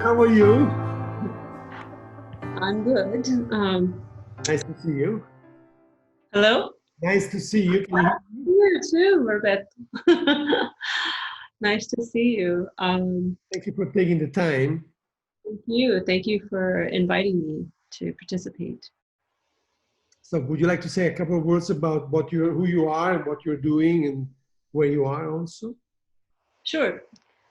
How are you? I'm good. Nice to see you. Hello? Nice to see you. Can you hear me? You too, Roberto. Nice to see you. Thank you for taking the time. Thank you. Thank you for inviting me to participate. So, would you like to say a couple of words about who you are, and what you're doing, and where you are also? Sure.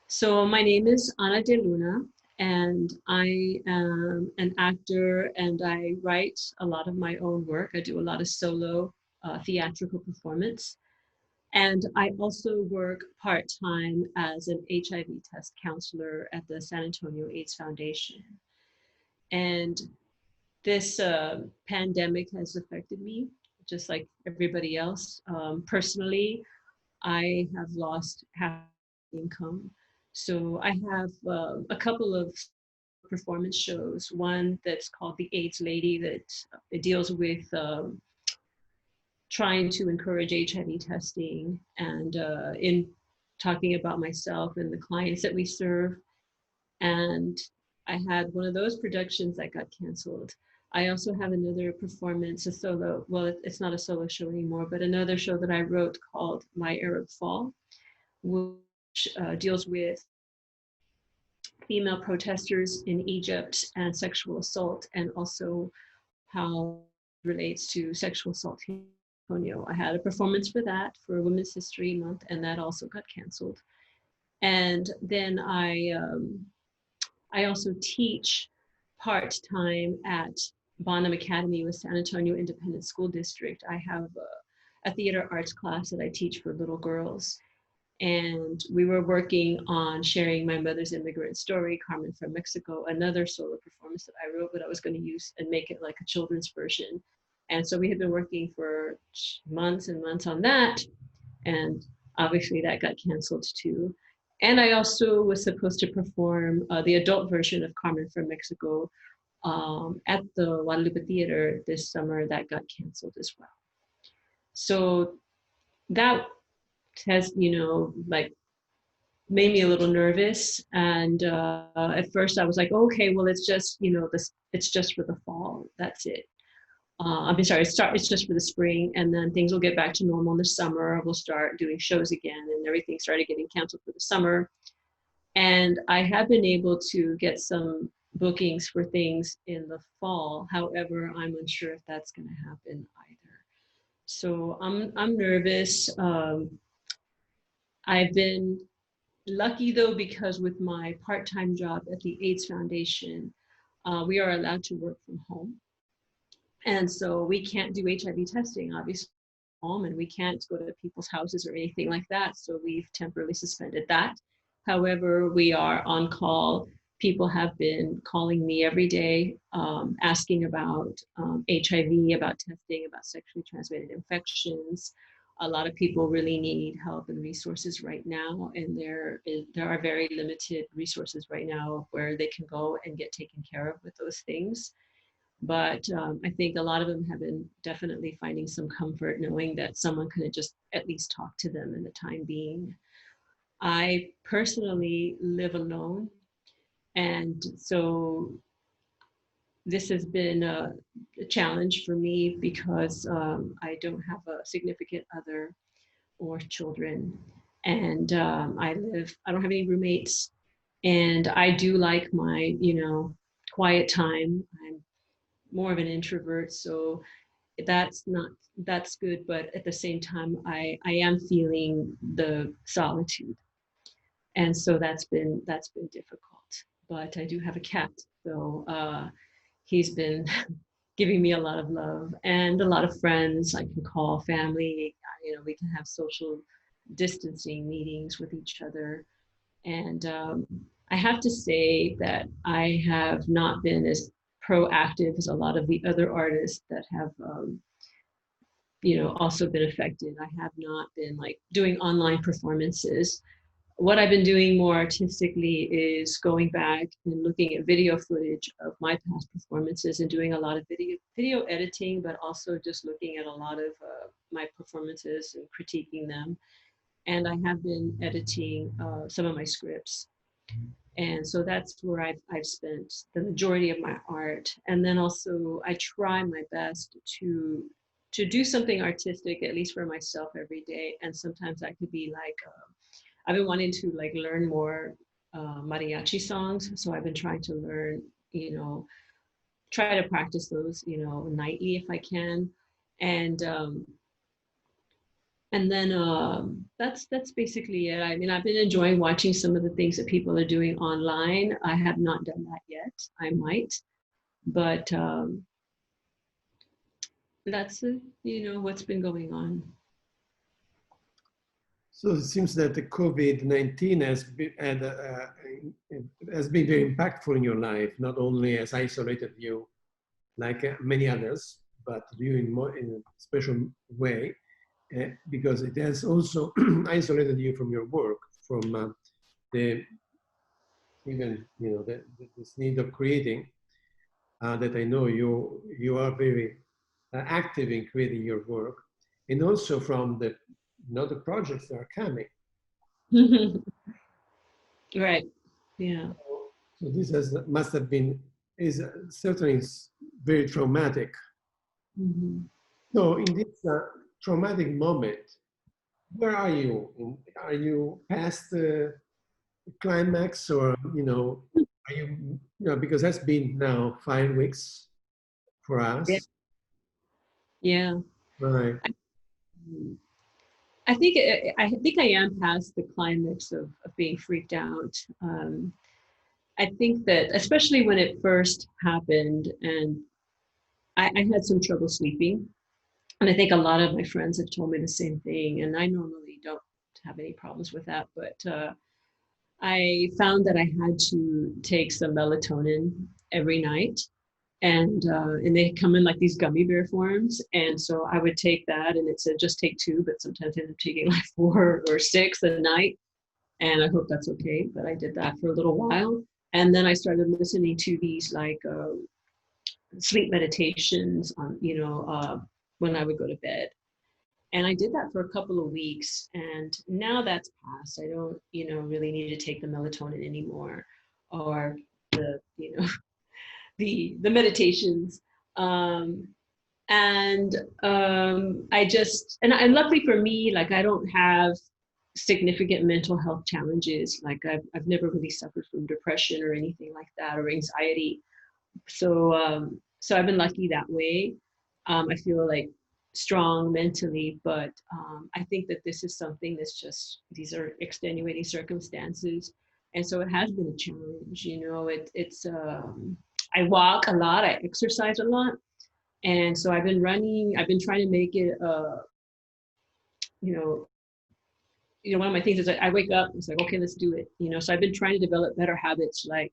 So my name is Ana de Luna, and I am an actor, and I write a lot of my own work. I do a lot of solo theatrical performance. And I also work part-time as an HIV test counselor at the San Antonio AIDS Foundation. And this pandemic has affected me, just like everybody else. Personally, I have lost half income. So I have a couple of performance shows. One that's called The AIDS Lady that it deals with trying to encourage HIV testing and in talking about myself and the clients that we serve. And I had one of those productions that got canceled. I also have another performance, a solo, well, it's not a solo show anymore, but another show that I wrote called My Arab Fall, which deals with female protesters in Egypt and sexual assault, and also how it relates to sexual assault here in San Antonio. I had a performance for that for Women's History Month, and that also got canceled. And then I also teach part-time at Bonham Academy with San Antonio Independent School District. I have a theater arts class that I teach for little girls. And we were working on sharing my mother's immigrant story, Carmen from Mexico, another solo performance that I wrote, but I was going to use and make it like a children's version. And so we had been working for months and months on that. And obviously that got canceled too. And I also was supposed to perform the adult version of Carmen from Mexico at the Guadalupe Theater this summer. That got canceled as well. So that has, like made me a little nervous. And at first I was like, okay, well, it's just, it's just for the fall. That's it. I'm sorry, it's just for the spring, and then things will get back to normal in the summer. We'll start doing shows again, and everything started getting canceled for the summer. And I have been able to get some bookings for things in the fall. However, I'm unsure if that's going to happen either. So I'm nervous. I've been lucky though, because with my part-time job at the AIDS Foundation, we are allowed to work from home. And so we can't do HIV testing, obviously, home, and we can't go to people's houses or anything like that. So we've temporarily suspended that. However, we are on call. People have been calling me every day, asking about HIV, about testing, about sexually transmitted infections. A lot of people really need help and resources right now, and there are very limited resources right now where they can go and get taken care of with those things. But I think a lot of them have been definitely finding some comfort knowing that someone could just at least talk to them in the time being. I personally live alone, and so this has been a challenge for me because I don't have a significant other or children, and I don't have any roommates, and I do like my, quiet time. I'm more of an introvert, so that's not that's good, but at the same time I am feeling the solitude, and so that's been difficult. But I do have a cat, so he's been giving me a lot of love, and a lot of friends I can call, family. We can have social distancing meetings with each other. And I have to say that I have not been as proactive as a lot of the other artists that have, also been affected. I have not been like doing online performances. What I've been doing more artistically is going back and looking at video footage of my past performances and doing a lot of video editing, but also just looking at a lot of my performances and critiquing them. And I have been editing some of my scripts. And so that's where I've spent the majority of my art. And then also I try my best to do something artistic, at least for myself every day. And sometimes that could be like, I've been wanting to like learn more mariachi songs. So I've been trying to learn, try to practice those, nightly if I can. And and then that's basically it. I mean, I've been enjoying watching some of the things that people are doing online. I have not done that yet. I might, but that's what's been going on. So it seems that the COVID-19 has been very impactful in your life. Not only has isolated you like many others, but you in a special way, because it has also isolated you from your work, from the even this need of creating. That I know you are very active in creating your work, and also from the projects that are coming. Right. Yeah. So this must have been is certainly very traumatic. Mhm. So in this traumatic moment, where are you? Are you past the climax, or are you because that's been now 5 weeks for Yeah. us, Yeah. right? I think I am past the climax of being freaked out. I think that especially when it first happened, and I had some trouble sleeping, and I think a lot of my friends have told me the same thing. And I normally don't have any problems with that, but I found that I had to take some melatonin every night, and they come in like these gummy bear forms. And so I would take that, and it said just take two, but sometimes I end up taking like 4 or 6 a night. And I hope that's okay. But I did that for a little while, and then I started listening to these like sleep meditations on when I would go to bed. And I did that for a couple of weeks, and now that's passed. I don't really need to take the melatonin anymore, or the the meditations. um and and luckily for me, like, I don't have significant mental health challenges. Like, I've never really suffered from depression or anything like that, or anxiety. So I've been lucky that way. I feel like strong mentally, but I think that this is something that's just, these are extenuating circumstances. And so it has been a challenge. I walk a lot, I exercise a lot. And so I've been running, I've been trying to make it, you know, one of my things is that I wake up, it's like, okay, let's do it. So I've been trying to develop better habits, like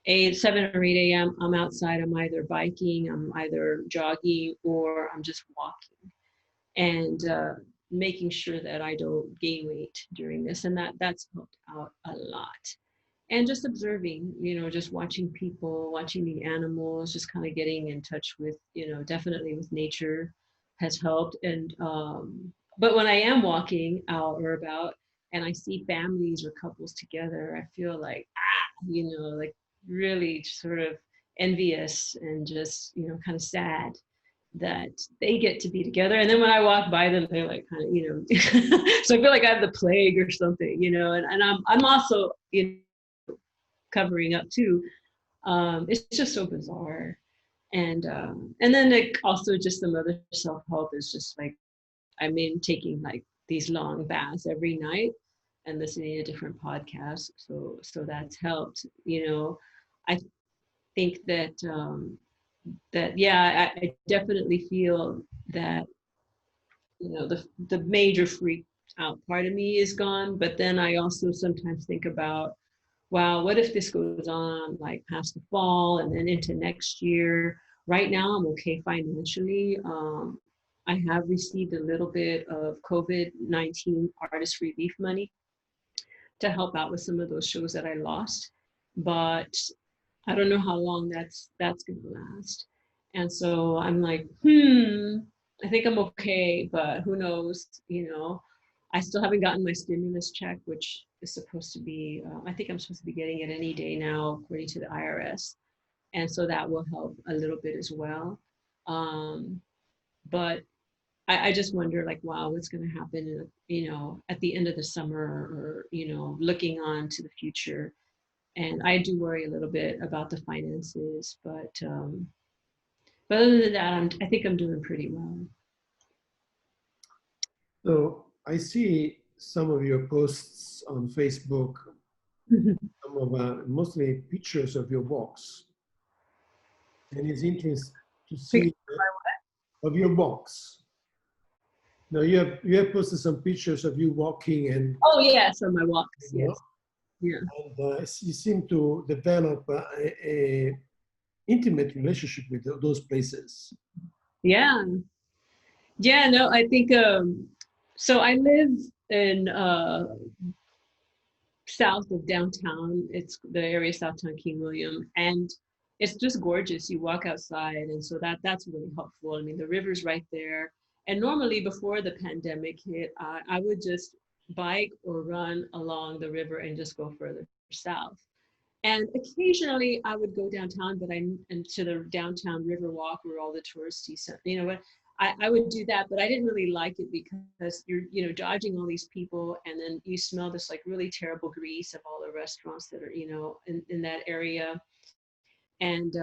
7 or 8 a.m. I'm outside. I'm either biking, I'm either jogging, or I'm just walking, and making sure that I don't gain weight during this. And that's helped out a lot. And just observing, just watching people, watching the animals, just kind of getting in touch with, definitely with nature has helped. And but when I am walking out or about and I see families or couples together, I feel like like really sort of envious and just kind of sad that they get to be together. And then when I walk by them, they're like kind of so I feel like I have the plague or something. And I'm also covering up too. It's just so bizarre. And then like also just some other self-help is just like, I mean, taking like these long baths every night and listening to different podcasts. So that's helped. I think that yeah, I definitely feel that the major freak out part of me is gone. But then I also sometimes think about, wow, what if this goes on like past the fall and then into next year? Right now, I'm okay financially. I have received a little bit of COVID-19 artist relief money to help out with some of those shows that I lost, but I don't know how long that's going to last. And so I'm like, I think I'm okay, but who knows? I still haven't gotten my stimulus check, which is supposed to be, I think I'm supposed to be getting it any day now, according to the IRS. And so that will help a little bit as well. But I just wonder, like, wow, what's going to happen, at the end of the summer, or, looking on to the future. And I do worry a little bit about the finances, but other than that, I think I'm doing pretty well. So I see some of your posts on Facebook, some of mostly pictures of your walks, and it's interesting to see of your walks. Now you have posted some pictures of you walking and Oh yes, on my walks. you know, Yes. Yeah. and you seem to develop a intimate relationship with those places. Yeah. Yeah. No, I think. So I live in south of downtown. It's the area Southtown King William, and it's just gorgeous. You walk outside, and so that's really helpful. I mean, the river's right there. And normally, before the pandemic hit, I would just bike or run along the river and just go further south. And occasionally I would go downtown, but and to the downtown river walk where all the touristy stuff, what I would do that, but I didn't really like it because you're, dodging all these people, and then you smell this like really terrible grease of all the restaurants that are, in that area. And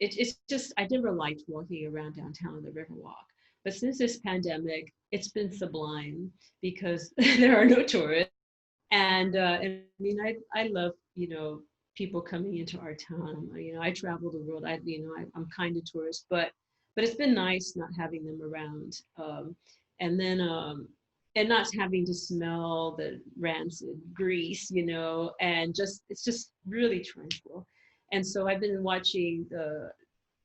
it's just, I never liked walking around downtown on the Riverwalk. But since this pandemic, it's been sublime because there are no tourists. And I mean, I love, people coming into our town. I travel the world. I'm kind of tourist, but it's been nice not having them around. And then and not having to smell the rancid grease, and just it's just really tranquil. And so I've been watching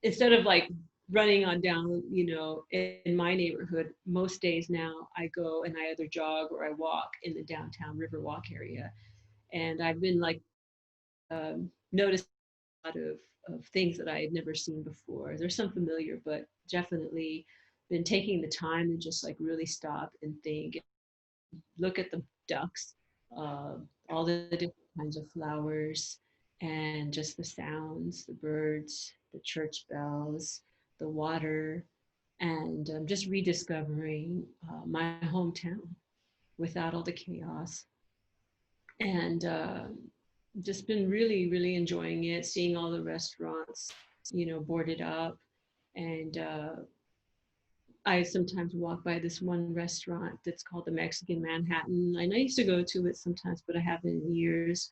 instead of like running on down, in my neighborhood, most days now I go and I either jog or I walk in the downtown Riverwalk area. And I've been like noticing a lot of things that I had never seen before. There's some familiar, but definitely been taking the time to just like really stop and think, look at the ducks, uh, all the different kinds of flowers, and just the sounds, the birds, the church bells, the water, and just rediscovering my hometown without all the chaos. And just been really, really enjoying it, seeing all the restaurants, boarded up. And I sometimes walk by this one restaurant that's called the Mexican Manhattan. And I used to go to it sometimes, but I haven't in years.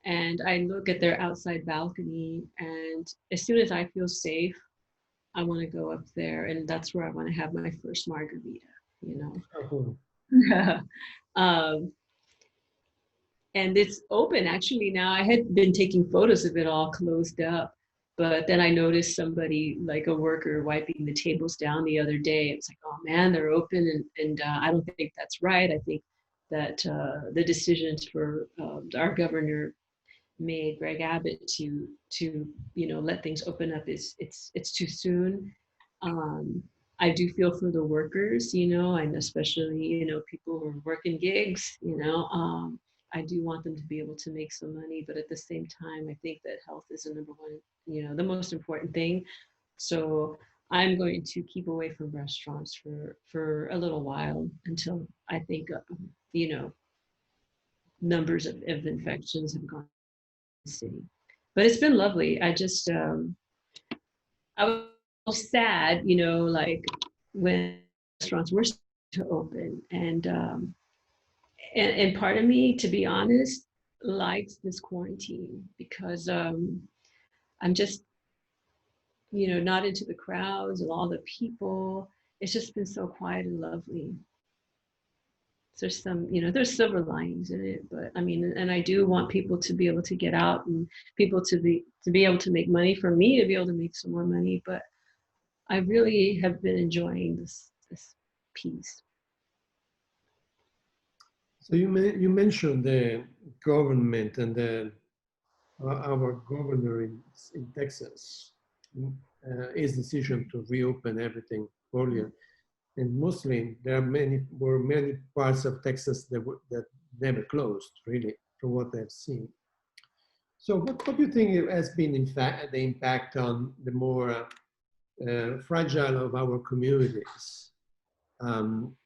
And I look at their outside balcony, and as soon as I feel safe, I want to go up there, and that's where I want to have my first margarita, Oh, um, and it's open actually now. I had been taking photos of it all closed up, but then I noticed somebody, like a worker, wiping the tables down the other day. It's like, oh man, they're open, and I don't think that's right. I think that the decisions for our governor made, Greg Abbott, to let things open up, is it's too soon. Um, I do feel for the workers, and especially people who are working gigs. I do want them to be able to make some money, but at the same time, I think that health is the number one, the most important thing. So I'm going to keep away from restaurants for a little while until I think numbers of infections have gone city. But it's been lovely. I was sad, like when restaurants were to open, and part of me, to be honest, likes this quarantine because I'm just, not into the crowds and all the people. It's just been so quiet and lovely. So there's some, there's silver linings in it, but I mean, and I do want people to be able to get out, and people to be able to make money, for me to be able to make some more money. But I really have been enjoying this piece. so you mentioned the government and our governor in Texas, his decision to reopen everything earlier. and mostly there are many parts of Texas that never closed, really, from what I've seen. So what do you think has been, in fact, the impact on the more fragile of our communities? Um,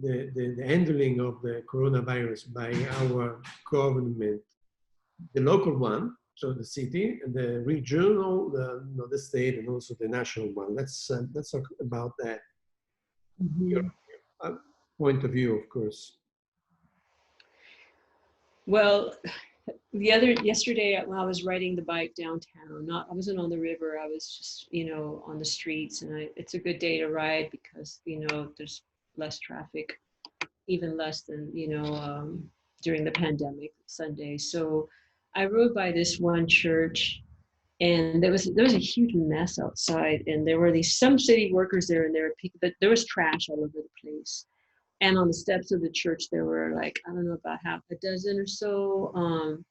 the handling of the coronavirus by our government, the local one, so the city, and the regional, the state, and also the national one. Let's talk about that. Your Mhm. uh, point of view, of course. Well, yesterday when I was riding the bike downtown, I wasn't on the river. I was just, on the streets, and it's a good day to ride because, there's less traffic, even less than, during the pandemic Sunday. So I rode by this one church, and there was a huge mess outside, and there were these some city workers there, and but there was trash all over the place. And on the steps of the church, there were, like, I don't know, about half a dozen or so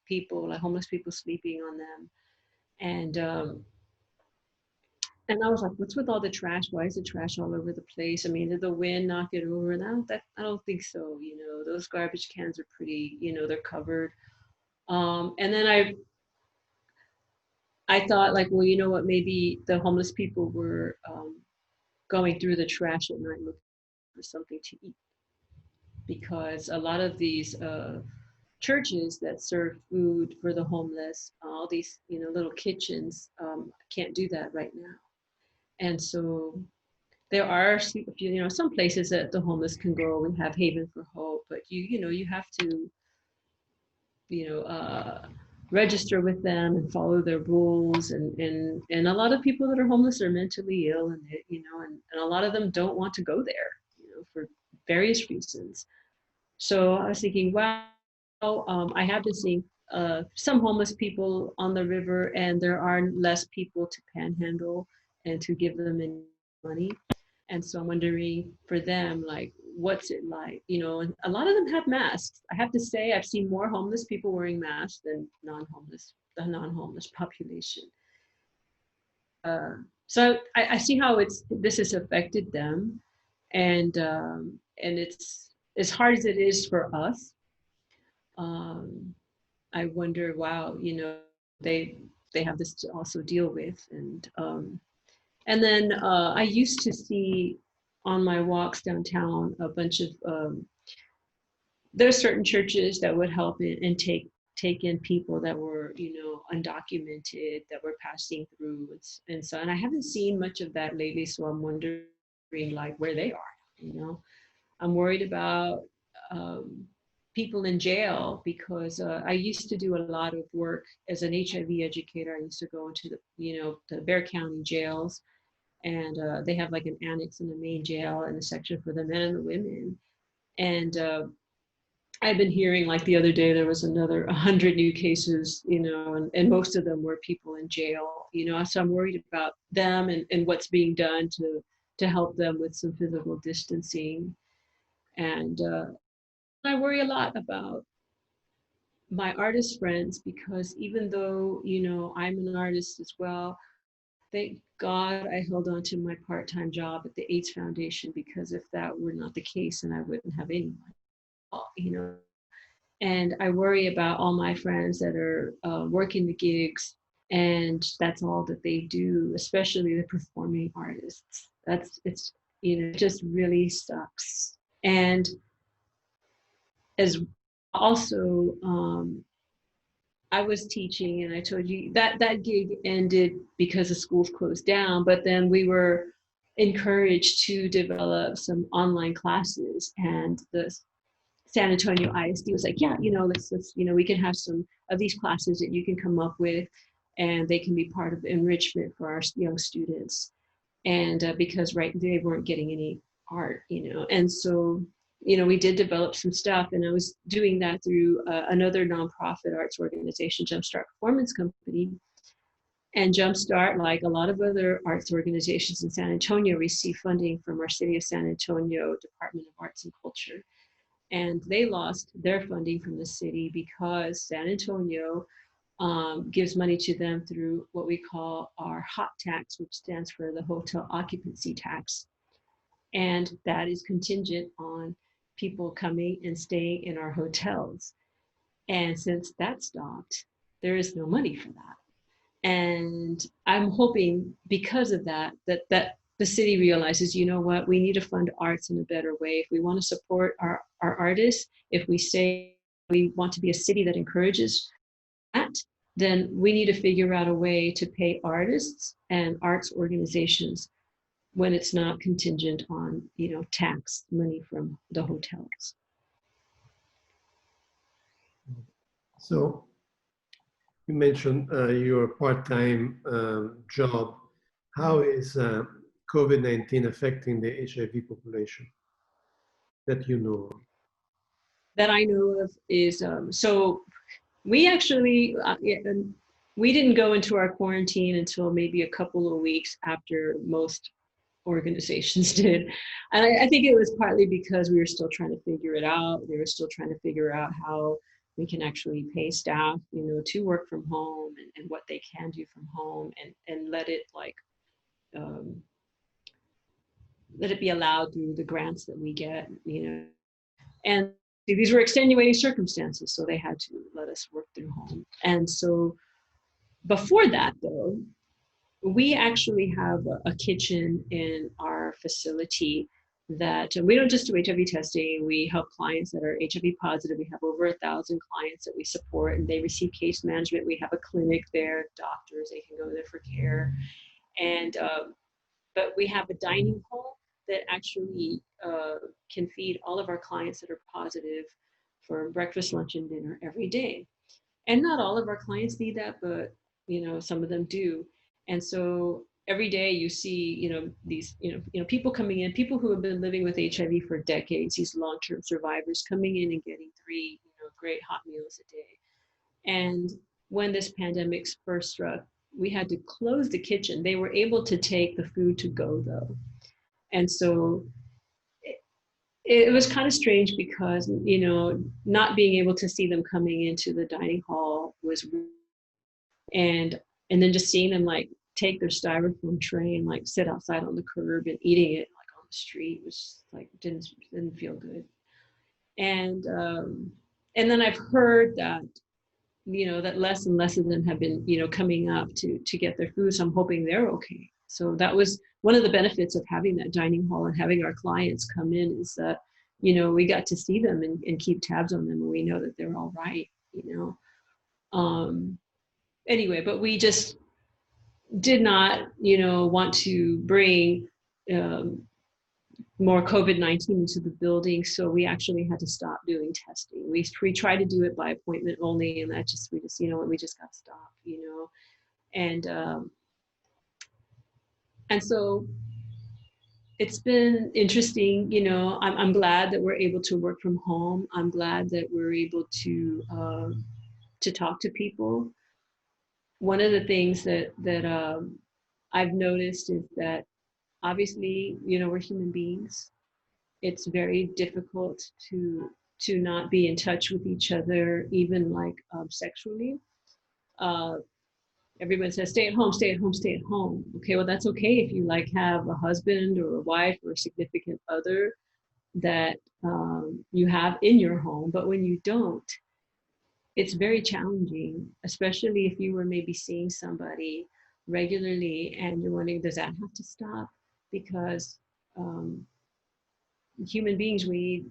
people, like homeless people, sleeping on them. And and I was like, what's with all the trash? Why is the trash all over the place? I mean, did the wind knock it over? And I don't think so. Those garbage cans are pretty, they're covered. And then I thought, like, well, you know what? Maybe the homeless people were going through the trash at night looking for something to eat, because a lot of these churches that serve food for the homeless, all these, little kitchens, can't do that right now. And so there are, some places that the homeless can go. We have Haven for Hope, but you have to, you know, uh, register with them and follow their rules. And a lot of people that are homeless are mentally ill, and and a lot of them don't want to go there, for various reasons. So I was thinking, wow, I have been seeing some homeless people on the river, and there are less people to panhandle and to give them any money. And so I'm wondering for them, like, what's it like? And a lot of them have masks. I have to say, I've seen more homeless people wearing masks than the non-homeless population. Uh, so I see how this has affected them, and it's as hard as it is for us. um, I wonder, wow, they they have this to also deal with. And then I used to see on my walks downtown a bunch of there are certain churches that would help and take in people that were, undocumented, that were passing through. And I haven't seen much of that lately, so I'm wondering, like, where they are. I'm worried about um, people in jail, because I used to do a lot of work as an HIV educator. I used to go into the Bexar County jails, and they have like an annex in the main jail and a section for the men and the women. And I've been hearing, like, the other day there was another 100 new cases, and most of them were people in jail. So I'm worried about them, and what's being done to help them with some physical distancing. And I worry a lot about my artist friends, because even though, I'm an artist as well, thank God I held on to my part-time job at the AIDS Foundation, because if that were not the case, then I wouldn't have any money. And I worry about all my friends that are working the gigs, and that's all that they do, especially the performing artists. It just really sucks. And as also, I was teaching, and I told you that that gig ended because the schools closed down, but then we were encouraged to develop some online classes, and the San Antonio ISD was like, yeah, let's we can have some of these classes that you can come up with, and they can be part of enrichment for our young students. And because they weren't getting any art, and so we did develop some stuff, and I was doing that through another nonprofit arts organization, Jumpstart Performance Company. And Jumpstart, like a lot of other arts organizations in San Antonio, receive funding from our City of San Antonio Department of Arts and Culture. And they lost their funding from the city because San Antonio gives money to them through what we call our HOT tax, which stands for the hotel occupancy tax. And that is contingent on people coming and staying in our hotels. And since that stopped, there is no money for that. And I'm hoping because of that, that the city realizes, you know what, we need to fund arts in a better way. If we want to support our artists, if we say we want to be a city that encourages that, then we need to figure out a way to pay artists and arts organizations when it's not contingent on, tax money from the hotels. So you mentioned your part-time job. How is COVID-19 affecting the HIV population that you know of? That I know of is so we actually we didn't go into our quarantine until maybe a couple of weeks after most organizations did. And I think it was partly because we were still trying to figure it out. They were still trying to figure out how we can actually pay staff, to work from home, and what they can do from home, and let it um, let it be allowed through the grants that we get. And these were extenuating circumstances, so they had to let us work through home. And so before that, though, we actually have a kitchen in our facility that we don't just do HIV testing. We help clients that are HIV positive. We have over 1,000 clients that we support, and they receive case management. We have a clinic there, doctors, they can go there for care. And but we have a dining hall that actually can feed all of our clients that are positive for breakfast, lunch, and dinner every day. And not all of our clients need that, but some of them do. And so every day you see, these, people coming in, people who have been living with HIV for decades, these long-term survivors coming in and getting 3, great hot meals a day. And when this pandemic first struck, we had to close the kitchen. They were able to take the food to go though. And so it was kind of strange because, not being able to see them coming into the dining hall was, and then just seeing them like take their styrofoam tray and like sit outside on the curb and eating it like on the street was like, didn't feel good. And then I've heard that, that less and less of them have been, coming up to get their food. So I'm hoping they're okay. So that was one of the benefits of having that dining hall and having our clients come in, is that, we got to see them and keep tabs on them, and we know that they're all right. Anyway, but we just did not, want to bring more COVID-19 into the building. So we actually had to stop doing testing. We tried to do it by appointment only, and we just, we just got stopped. And so it's been interesting. I'm glad that we're able to work from home. I'm glad that we're able to talk to people. One of the things that I've noticed is that obviously, we're human beings. It's very difficult to not be in touch with each other, even like sexually. Uh, Everyone says, stay at home, stay at home, stay at home. Okay, well, that's okay if you like have a husband or a wife or a significant other that you have in your home. But when you don't, it's very challenging, especially if you were maybe seeing somebody regularly and you're wondering, does that have to stop? Because human beings, we need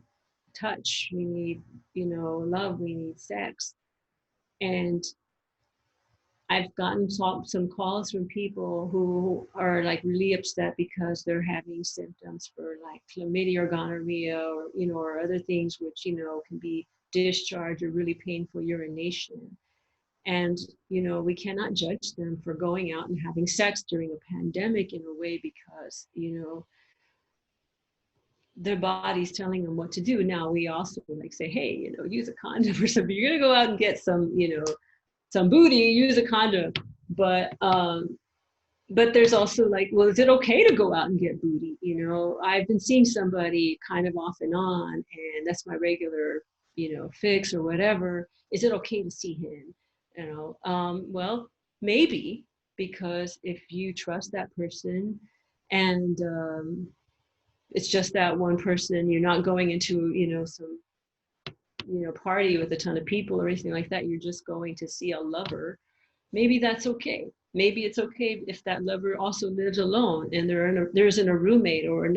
touch, we need, love, we need sex. And I've gotten some calls from people who are like really upset because they're having symptoms for like chlamydia or gonorrhea, or, or other things which, can be discharge or really painful urination. And, we cannot judge them for going out and having sex during a pandemic in a way, because, their body's telling them what to do. Now we also like say, hey, use a condom or something. You're gonna go out and get some booty, use a condom. But there's also like, well, is it okay to go out and get booty? I've been seeing somebody kind of off and on, and that's my regular, fix or whatever. Is it okay to see him? Well, maybe, because if you trust that person and it's just that one person. You're not going into, some, party with a ton of people or anything like that. You're just going to see a lover. Maybe that's okay. Maybe it's okay if that lover also lives alone and there isn't a roommate or an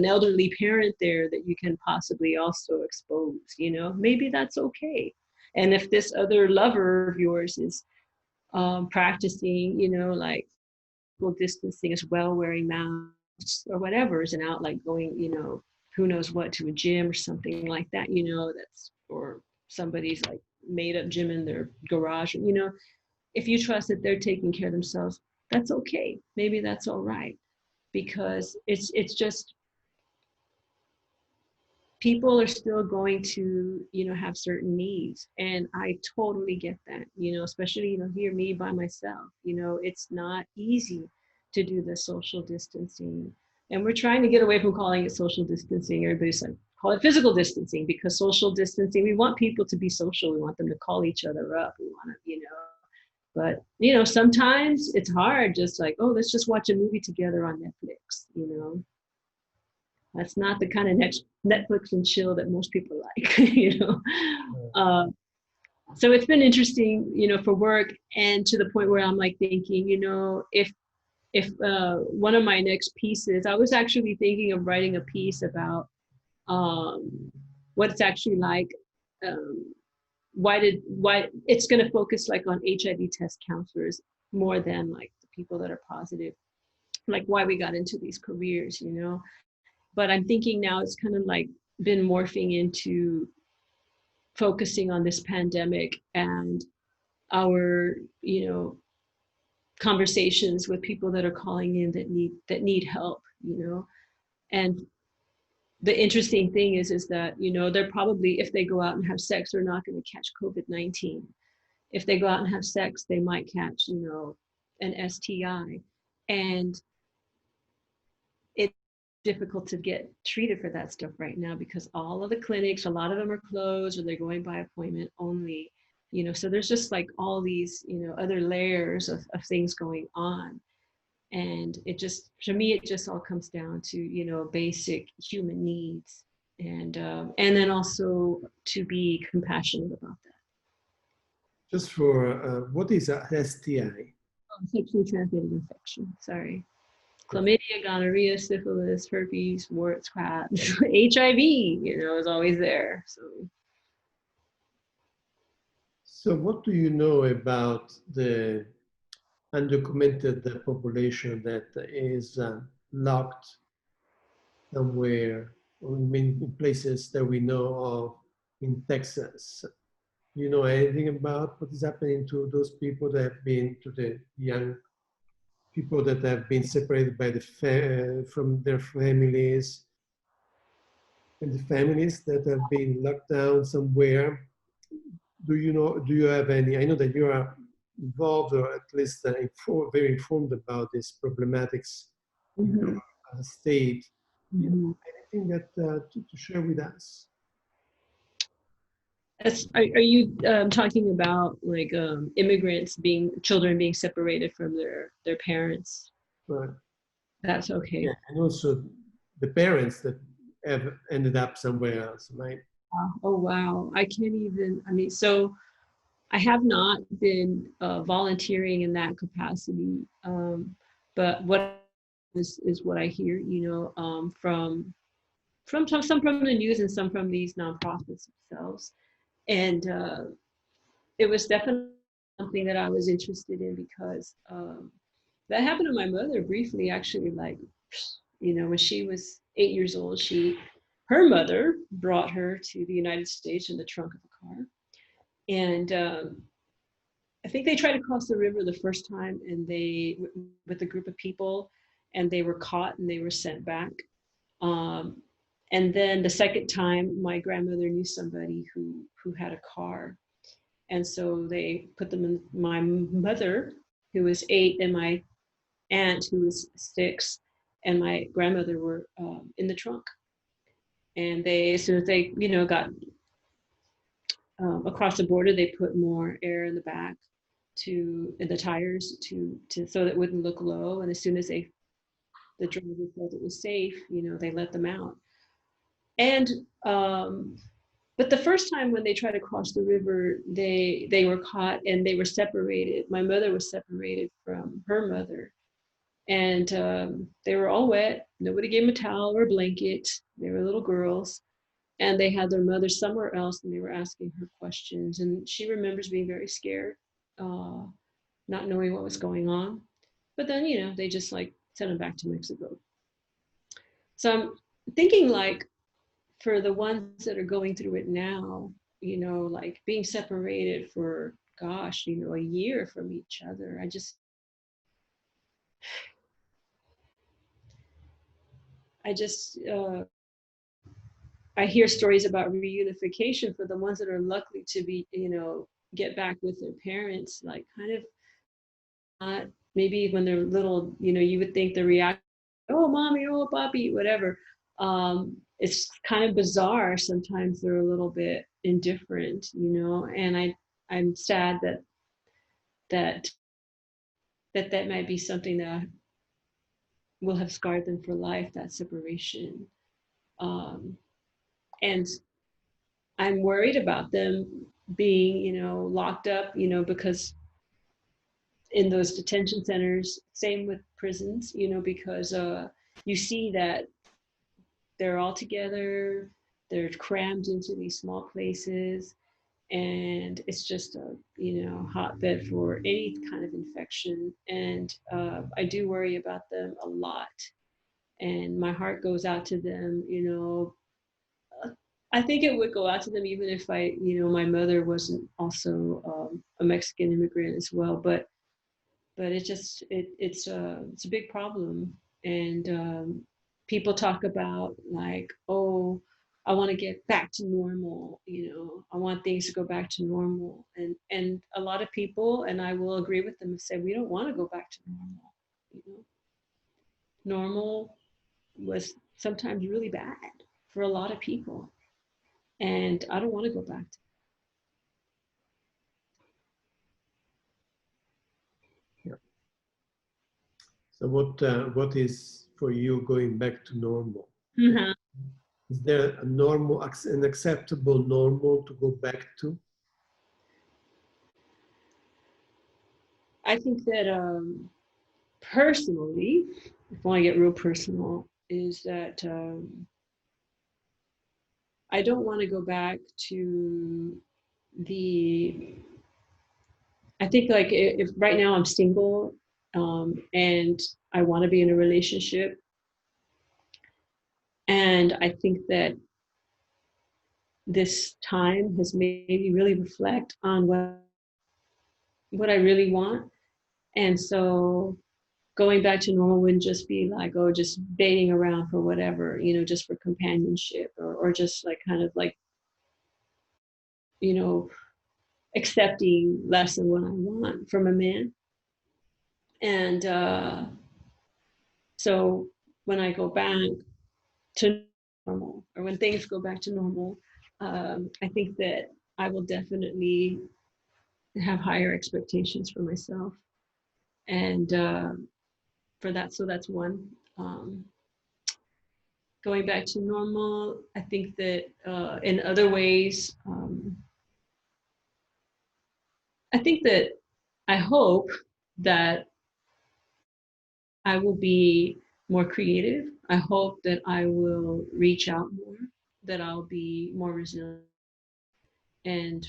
elderly parent there that you can possibly also expose, maybe that's okay. And if this other lover of yours is practicing, like physical distancing as well, wearing masks or whatever, is and out like going, who knows what, to a gym or something like that, that's, or somebody's like made up gym in their garage, if you trust that they're taking care of themselves, that's okay. Maybe that's all right, because it's just, people are still going to, have certain needs. And I totally get that, especially, here, me by myself, it's not easy to do the social distancing. And we're trying to get away from calling it social distancing. Everybody's like, call it physical distancing, because social distancing, we want people to be social. We want them to call each other up. We want to, but, sometimes it's hard, just like, oh, let's just watch a movie together on Netflix, That's not the kind of Netflix and chill that most people like, So it's been interesting, for work, and to the point where I'm like thinking, if one of my next pieces, I was actually thinking of writing a piece about what it's actually like, why it's going to focus like on HIV test counselors more than like the people that are positive, like why we got into these careers, But I'm thinking now it's kind of like been morphing into focusing on this pandemic and our, conversations with people that are calling in that need help, And the interesting thing is that, they're probably, if they go out and have sex, they're not going to catch COVID-19. If they go out and have sex, they might catch, an STI. And it's difficult to get treated for that stuff right now, because all of the clinics, a lot of them are closed, or they're going by appointment only, so there's just like all these, other layers of things going on. And it just, for me, it just all comes down to, basic human needs, and then also to be compassionate about that. Just for what is a STI? Sexually transmitted infection, sorry. Chlamydia, gonorrhea, syphilis, herpes, warts, crabs, HIV, is always there. So what do you know about the undocumented population that is locked somewhere, or in places that we know of in Texas? Do you know anything about what is happening to those people that have been, to the young people that have been separated by from their families, and the families that have been locked down somewhere? Do you have any, I know that you are involved, or at least very informed about these problematics in Mm-hmm. your state. Mm-hmm. Anything that to share with us? Are you talking about like children being separated from their parents? Right. That's okay. Yeah, and also the parents that have ended up somewhere else, right? Oh, wow. I can't even, so I have not been volunteering in that capacity. But what is what I hear, from some from the news and some from these nonprofits themselves. And it was definitely something that I was interested in, because that happened to my mother briefly, actually, like, when she was 8 years old, her mother brought her to the United States in the trunk of a car. And I think they tried to cross the river the first time, and with a group of people, and they were caught and they were sent back. And then the second time, my grandmother knew somebody who had a car. And so they put them in, my mother, who was 8, and my aunt, who was 6, and my grandmother were in the trunk. And as soon as they, got across the border, they put more air in the back in the tires so that it wouldn't look low. And as soon as they the driver felt it was safe, they let them out. And but the first time when they tried to cross the river, they were caught and they were separated. My mother was separated from her mother, and they were all wet. Nobody gave them a towel or a blanket. They were little girls, and they had their mother somewhere else, and they were asking her questions. And she remembers being very scared, uh, not knowing what was going on. But then, they just like sent them back to Mexico. So I'm thinking like for the ones that are going through it now, like being separated for, gosh, a year from each other. I hear stories about reunification for the ones that are lucky to be, get back with their parents, like kind of not, maybe when they're little, you would think the reaction, oh, mommy, oh, papi, whatever. It's kind of bizarre. Sometimes they're a little bit indifferent, and I'm sad that that might be something that will have scarred them for life, that separation. Um, and I'm worried about them being, locked up, because in those detention centers, same with prisons, because you see that they're all together, they're crammed into these small places, and it's just a hotbed for any kind of infection. And I do worry about them a lot, and my heart goes out to them. I think it would go out to them even if my mother wasn't also a Mexican immigrant as well. But it's a big problem. And people talk about like, oh, I want to get back to normal. I want things to go back to normal. And a lot of people, and I will agree with them, say we don't want to go back to normal. You know, normal was sometimes really bad for a lot of people, and I don't want to go back to. Yeah. So what is for you going back to normal? Mhm. Is there a normal, an acceptable normal to go back to? I think that personally, if I want to get real personal, is that I don't want to go back to the. I think like if right now I'm single, and I want to be in a relationship, and I think that this time has made me really reflect on what I really want, and so going back to normal wouldn't just be like, oh, just dating around for whatever, just for companionship, or just like kind of like, you know, accepting less than what I want from a man. And so when I go back to normal, or when things go back to normal, I think that I will definitely have higher expectations for myself. And for that, so that's one. Going back to normal, I think that in other ways, I think that I hope that I will be more creative. I hope that I will reach out more, that I'll be more resilient and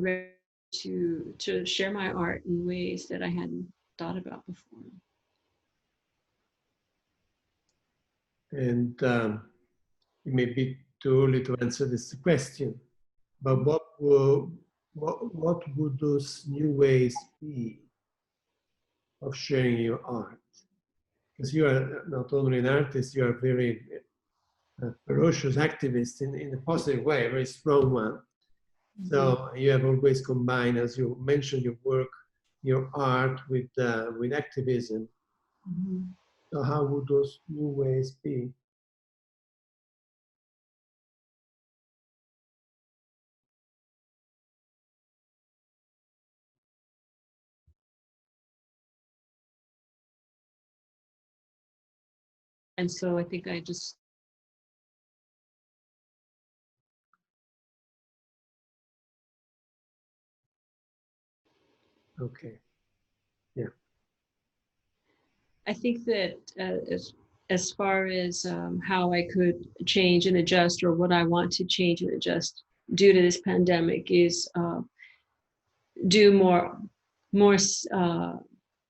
ready to share my art in ways that I hadn't thought about before. And it may be too early to answer this question, but what would those new ways be of sharing your art? Because you are not only an artist, you are a very ferocious activist in a positive way, a very strong one. So you have always combined, as you mentioned, your work, your art with activism. Mhm. So how would those new ways be? And so I think I just, Okay. Yeah. I think that as far as how I could change and adjust, or what I want to change and adjust due to this pandemic, is do more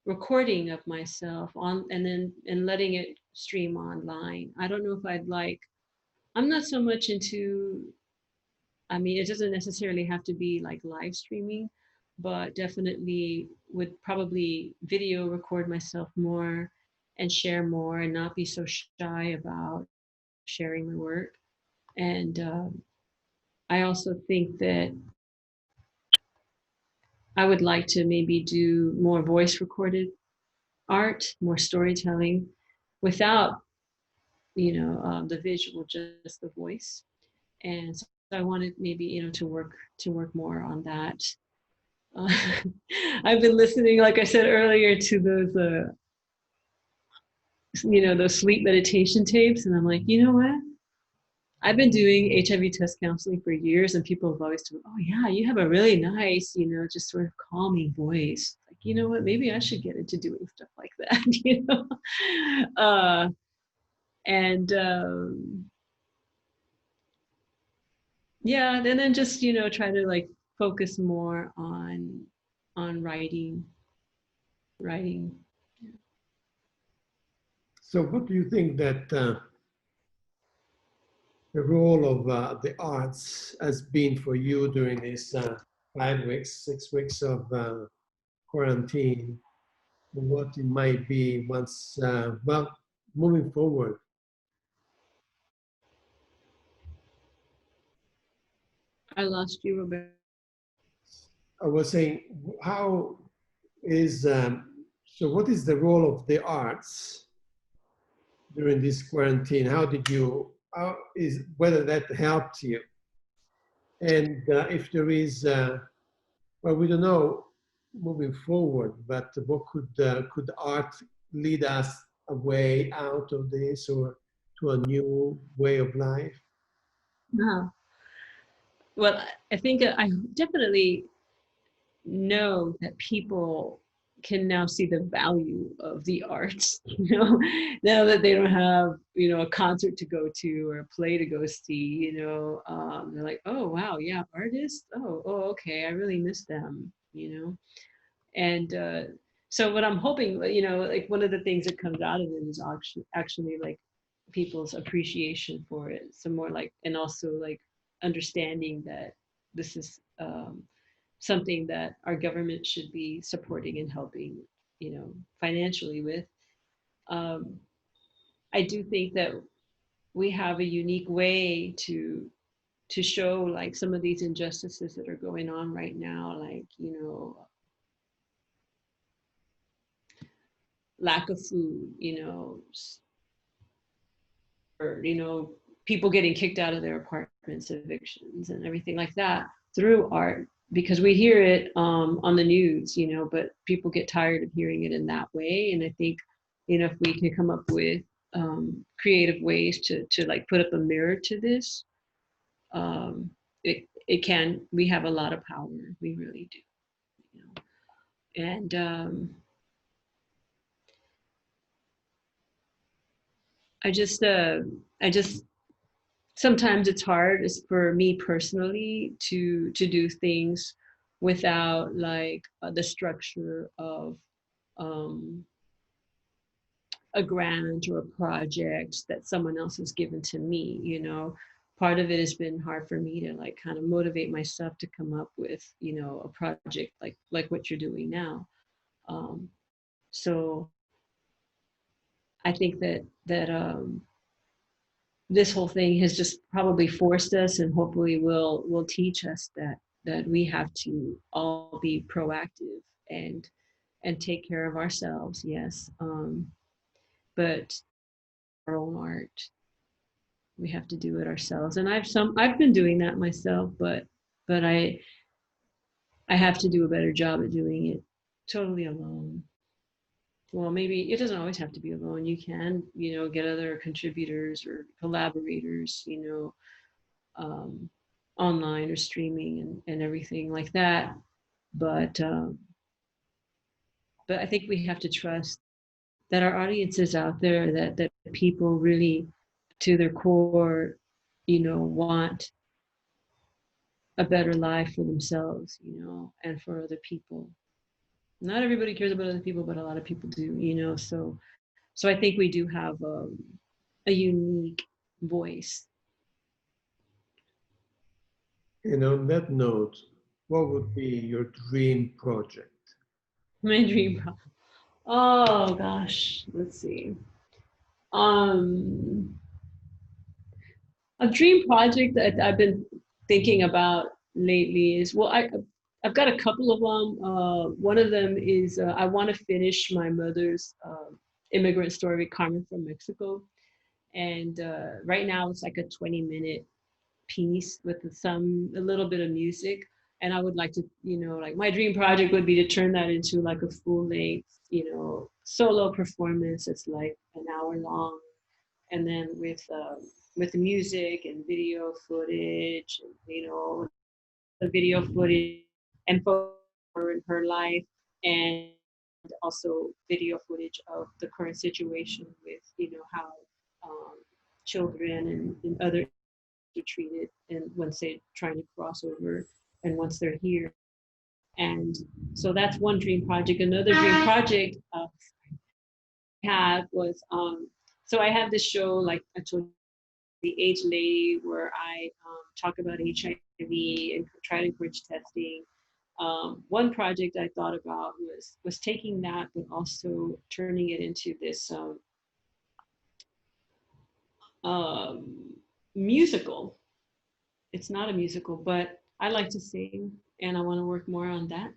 recording of myself on, and then and letting it stream online. I don't know if I'd like. I'm not so much into. I mean, it doesn't necessarily have to be like live streaming, but definitely would probably video record myself more and share more, and not be so shy about sharing my work. And I also think that I would like to maybe do more voice recorded art, more storytelling, without the visual, just the voice. And so I wanted maybe to work more on that. Uh, I've been listening, like I said earlier, to those those sleep meditation tapes, and I'm like, you know what? I've been doing HIV test counseling for years, and people have always told me, oh yeah, you have a really nice, just sort of calming voice. Like, you know what? Maybe I should get into doing stuff like that, Uh, and yeah, and then just try to like focus more on writing. So what do you think that the role of the arts has been for you during these 5 weeks, 6 weeks of quarantine? What it might be once, well, moving forward? I lost you, Roberto. I was saying, how is, so what is the role of the arts during this quarantine? How did you, how is, whether that helped you? And if there is, well, we don't know moving forward, but what could art lead us a way out of this, or to a new way of life? No. Well, I think I definitely know that people can now see the value of the arts, now that they don't have, a concert to go to or a play to go see, they're like, oh, wow, yeah, artists. Oh, okay. I really miss them, And so what I'm hoping, like one of the things that comes out of it is actually like people's appreciation for it. So more like, and also like understanding that this is something that our government should be supporting and helping, financially with. Um, I do think that we have a unique way to show like some of these injustices that are going on right now, like lack of food, or people getting kicked out of their apartments, evictions, and everything like that through art, because we hear it on the news, but people get tired of hearing it in that way. And I think, if we can come up with creative ways to like put up a mirror to this, it can. We have a lot of power. We really do. And I just I just sometimes it's hard, is for me personally, to do things without like the structure of um, a grant or a project that someone else has given to me. Part of it has been hard for me to like kind of motivate myself to come up with a project like what you're doing now. um, so I think that this whole thing has just probably forced us, and hopefully will teach us that we have to all be proactive and take care of ourselves, yes, but our own art, we have to do it ourselves. And I've been doing that myself, but I have to do a better job at doing it totally alone. well, maybe it doesn't always have to be alone. You can, get other contributors or collaborators, um, online or streaming and everything like that. But but I think we have to trust that our audience is out there, that people really, to their core, want a better life for themselves, and for other people. Not everybody cares about other people, but a lot of people do, So I think we do have a unique voice. And on that note, what would be your dream project? My dream. Oh gosh, let's see. Um, a dream project that I've been thinking about lately is, well, I've got a couple of them. One of them is I want to finish my mother's immigrant story with Carmen from Mexico, and right now it's like a 20-minute piece with a little bit of music. And I would like to, like my dream project would be to turn that into like a full length, solo performance. It's like an hour long, and then with music and video footage, and, the video footage and photos of her in her life, and also video footage of the current situation with, how um, children and other are treated, and once they're trying to cross over and once they're here. And so that's one dream project. Another dream project I had was so I have this show, like I told you, the AIDS Lady, where I talk about HIV and try to encourage testing. One project I thought about was taking that, but also turning it into this um, musical. It's not a musical, but I like to sing, and I want to work more on that,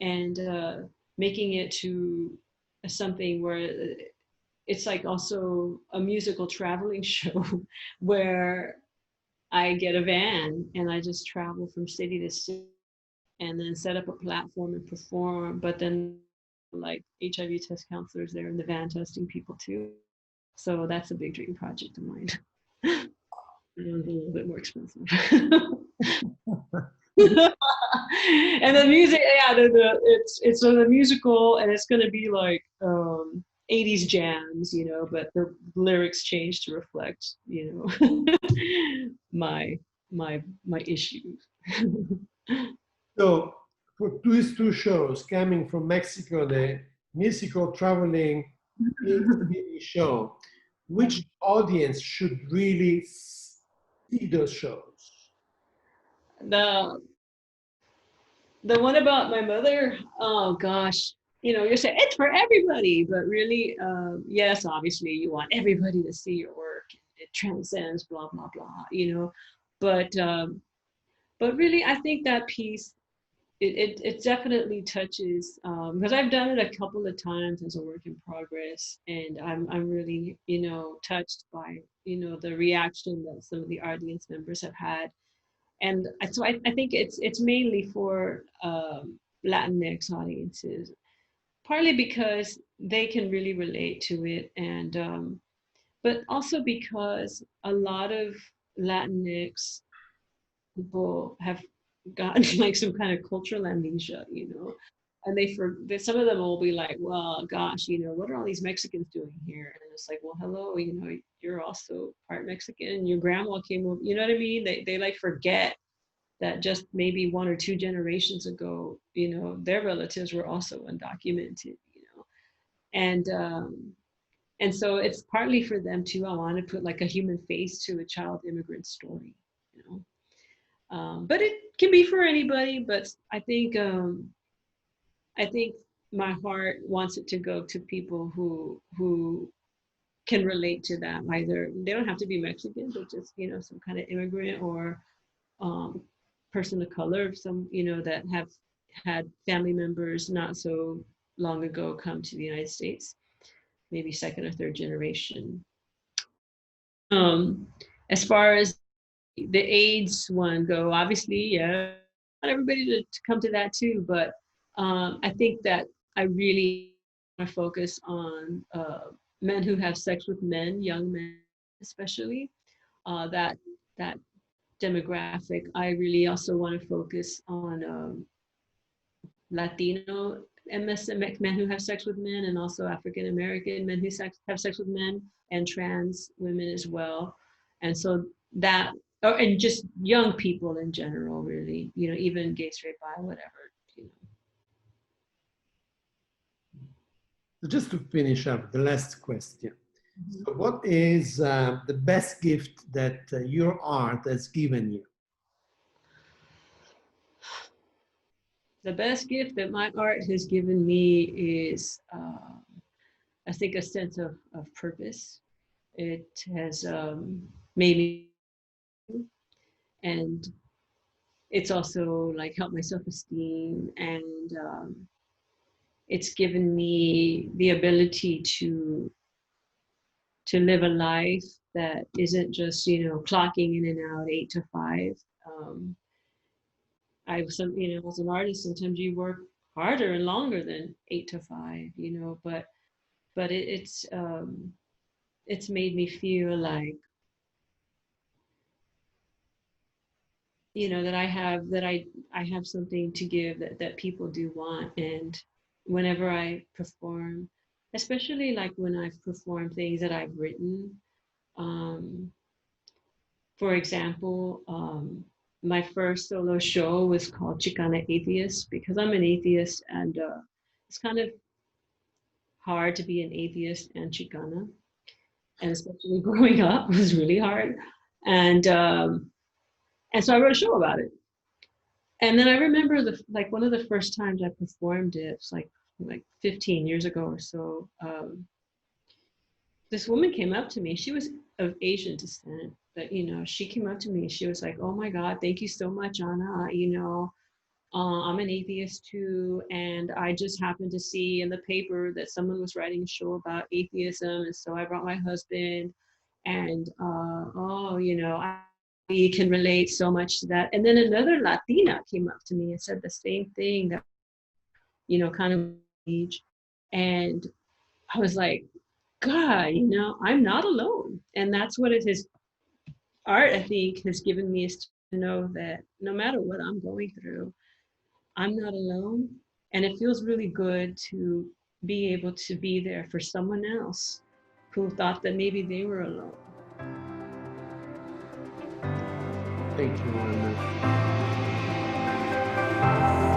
and making it to something where it's like also a musical traveling show where I get a van and I just travel from city to city and then set up a platform and perform. But then, like HIV test counselors there in the van testing people too. So that's a big dream project of mine. And a little bit more expensive. And the music, yeah, it's the musical, and it's going to be like 80s jams, but the lyrics change to reflect, my my issues. So, for these two shows coming from Mexico, the musical traveling TV show, which audience should really see those shows? the the one about my mother, oh gosh, you're saying it's for everybody, but really, yes, obviously you want everybody to see your work. It transcends blah blah blah, but but really, I think that piece, it definitely touches, because I've done it a couple of times as a work in progress, and I'm really, touched by, the reaction that some of the audience members have had. And so I think it's mainly for Latinx audiences, partly because they can really relate to it, and but also because a lot of Latinx people have gotten like some kind of cultural amnesia, and some of them will be like, well, gosh, what are all these Mexicans doing here? And it's like, well, hello, you're also part Mexican. Your grandma came over, you know what I mean? They like forget that just maybe one or two generations ago, their relatives were also undocumented, and and so it's partly for them too. I want to put like a human face to a child immigrant story, you but it can be for anybody. But I think my heart wants it to go to people who can relate to that. Either they don't have to be Mexican, but just some kind of immigrant or um, person of color, some that have had family members not so long ago come to the United States, maybe second or third generation. Um, as far as the AIDS one go, obviously, yeah, not everybody to come to that too, but I think that I really I focus on men who have sex with men, young men especially. That demographic. I really also want to focus on Latino men who have sex with men, and also African American men who have sex with men, and trans women as well. And so that, and just young people in general, really, even gay, straight, bi, whatever. So just to finish up, the last question. Mm-hmm. So what is the best gift that your art has given you? The best gift that my art has given me is, I think, a sense of purpose. It has made me, and it's also like helped my self-esteem, and it's given me the ability to live a life that isn't just clocking in and out 8 to 5. As an artist, sometimes you work harder and longer than 8 to 5, but it's made me feel like, that I have something to give that people do want. And whenever I perform, especially like when I've performed things that I've written, um, for example, my first solo show was called Chicana Atheist, because I'm an atheist, and it's kind of hard to be an atheist and Chicana, and especially growing up was really hard. And so I wrote a show about it. And then I remember one of the first times I performed it, it's like 15 years ago or so. This woman came up to me. She was of Asian descent, but she came up to me. She was like, "Oh my God, thank you so much, Anna. I'm an atheist too, and I just happened to see in the paper that someone was writing a show about atheism, and so I brought my husband, and we can relate so much to that." And then another Latina came up to me and said the same thing, that kind of age, and I was like, God, I'm not alone. And that's what his art, I think, has given me, is to know that no matter what I'm going through, I'm not alone. And it feels really good to be able to be there for someone else who thought that maybe they were alone. Thank you, Anna.